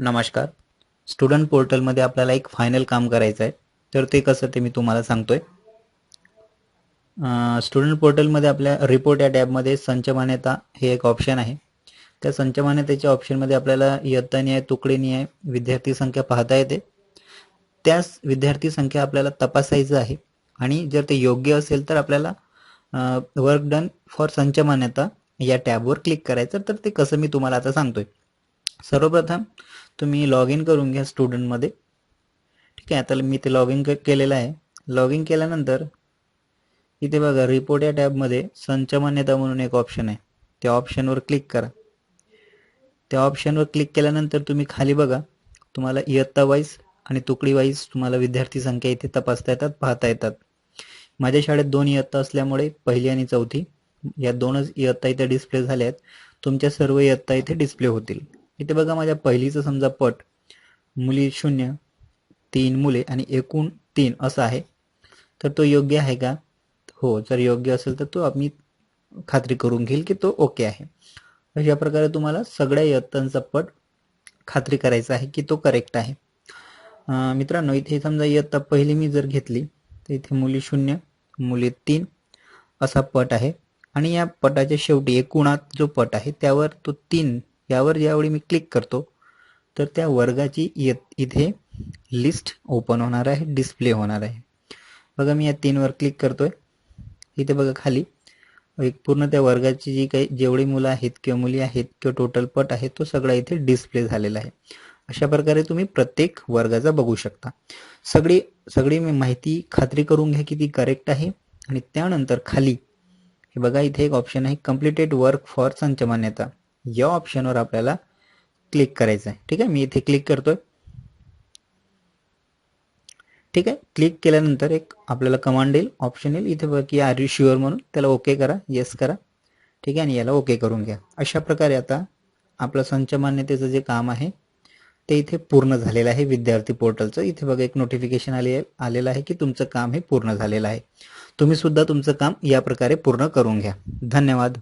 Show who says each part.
Speaker 1: नमस्कार. स्टुडंट पोर्टलमध्ये आपल्याला एक फायनल काम करायचं आहे, तर ते कसं ते मी तुम्हाला सांगतोय. स्टुडंट पोर्टलमध्ये आपल्या रिपोर्ट या टॅबमध्ये संच मान्यता हे एक ऑप्शन आहे. त्या संच मान्यतेच्या ऑप्शनमध्ये आपल्याला इयत्ता निहाय, तुकडी निहाय विद्यार्थी संख्या पाहता येते. त्याच विद्यार्थी संख्या आपल्याला तपासायचं आहे आणि जर ते योग्य असेल तर आपल्याला वर्क डन फॉर संच मान्यता या टॅबवर क्लिक करायचं. तर ते कसं मी तुम्हाला आता सांगतोय. सर्वप्रथम तुम्ही लॉग इन करून घ्या स्टुडंटमध्ये. ठीक आहे, आता मी ते लॉग इन केलेलं आहे. लॉग इन केल्यानंतर इथे बघा रिपोर्ट या टॅबमध्ये संच मान्यता म्हणून एक ऑप्शन आहे, त्या ऑप्शनवर क्लिक करा. त्या ऑप्शनवर क्लिक केल्यानंतर तुम्ही खाली बघा, तुम्हाला इयत्ता वाईज आणि तुकडी वाईज तुम्हाला विद्यार्थी संख्या इथे तपासता येतात, पाहता येतात. माझ्या शाळेत 2 इयत्ता असल्यामुळे पहिली आणि चौथी या 2च इयत्ता इथे डिस्प्ले झाल्या आहेत. तुमच्या सर्व इयत्ता इथे डिस्प्ले होतील. इथे बघा माझ्या पहिलीचं समजा पट मुली 0, 3 मुले आणि एकूण 3 असं आहे. तर तो योग्य आहे का? हो, जर योग्य असेल तर तो आम्ही खात्री करून घेईल की तो ओके आहे. अशा प्रकारे तुम्हाला सगळ्या इयत्तांचा पट खात्री करायचा आहे की तो करेक्ट आहे. मित्रांनो, इथे समजा इयत्ता पहिली मी जर घेतली तर इथे मुली 0, मुली 3 असा पट आहे आणि या पटाच्या शेवटी एकूणात जो पट आहे त्यावर तो 3 यावर ज्यावेळी मी क्लिक करतो तर त्या वर्गाची इथे लिस्ट ओपन होणार आहे, डिस्प्ले होणार आहे. बघा मी या 3 वर क्लिक करतोय. इथे बघा खाली एक पूर्ण त्या वर्गाची जी काही जेवढी मुलं आहेत किंवा मुली आहेत किंवा टोटल पट आहे तो सगळा इथे डिस्प्ले झालेला आहे. अशा प्रकारे तुम्ही प्रत्येक वर्गाचा बघू शकता. सगळी माहिती खात्री करून घ्या की ती करेक्ट आहे आणि त्यानंतर खाली हे बघा इथे एक ऑप्शन आहे कंप्लीटेड वर्क फॉर संच मान्यता. या ऑप्शनवर आपल्याला क्लिक करायचं आहे. ठीक आहे, मी इथे क्लिक करतोय. ठीक आहे, क्लिक केल्यानंतर एक आपल्याला कमांड येईल, ऑप्शन येईल. इथे बघा की आर यू शुअर म्हणून त्याला ओके करा, येस करा. ठीक आहे, आणि याला ओके करून घ्या. अशा प्रकारे आता आपलं संच मान्यतेचं जे काम आहे ते इथे पूर्ण झालेलं आहे विद्यार्थी पोर्टलचं. इथे बघा एक नोटिफिकेशन आलेलं आहे की तुमचं काम हे पूर्ण झालेलं आहे. तुम्ही सुद्धा तुमचं काम या प्रकारे पूर्ण करून घ्या. धन्यवाद.